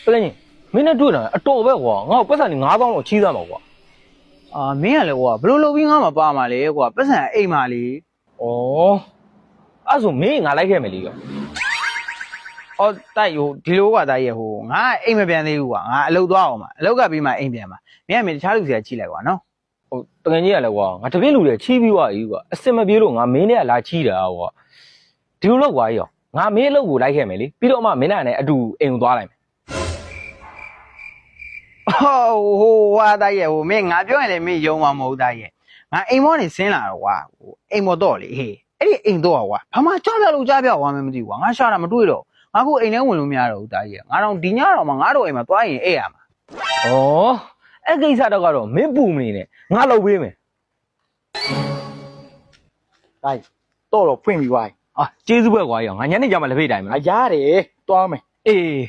ကလေးကြီးမင်းနဲ့တွေ့တာအတော်ပဲကွာငါ့ကိုပတ်စံနေ9000လောက်ချီးသားမှာကွာ မင်းကလည်းကွာဘလို့လုပ်ပြီးငါမှပါမှာလေကွာပတ်စံအိမ်မှာလေ ဩအဲ့ဆိုမင်းငါလိုက်ခဲ့မယ်လေကွာ အော်တိုက်ဟိုဒီလိုကွာတိုက်ရဟိုငါအိမ်မပြန်သေးဘူးကွာငါအလုပ်သွားအောင်ပါအလုပ်ကပြီးမှအိမ်ပြန်ပါမင်းကမင်းတခြားလူစီကချိလိုက်ကွာနော် ဟိုတကယ်ကြီးရလဲကွာငါတပည့်လူတွေချီးပြီးွားကြီးကွာအစင်မပြေလို့ငါမင်းနဲ့လာချီးတာကွာဒီလိုလောက်ကွာကြီးရောငါမင်းအလုပ်ကိုလိုက်ခဲ့မယ်လေပြီးတော့မှမင်းနဲ့အတူအိမ်ကိုသွားလိုက်မယ် ဟိုဝါတိုက်ရဟိုမင်းငါပြောရင်လည်းမင်းယုံမှာမဟုတ်တိုက်ရငါအိမ်မောနေဆင်းလာတော့ကွာဟိုအိမ်မောတော့လေဟေးအဲ့ဒီအိမ်တော့ကွာဘာမှကြားပြလို့ကြားပြသွားမှမသိဘူးကွာငါရှာတာမတွေ့တော့ငါခုအိမ်ထဲဝင်လို့မရတော့ဘူးတိုက်ရငါတော့ဒီညတော့မှငါတို့အိမ်မှာသွားရင်အိပ်ရမှာ ဩအဲ့ကိစ္စတော့ကတော့မင်းပူမနေနဲ့ငါလုပ်ပေးမယ် တိုက်တော့ဖွင့်ပြီးသွားပြီ အာကျေးဇူးပဲကွာကြီးရောငါညနေကျမှလက်ဖေးတိုင်မယ် အရားတယ်တွားမယ် အေး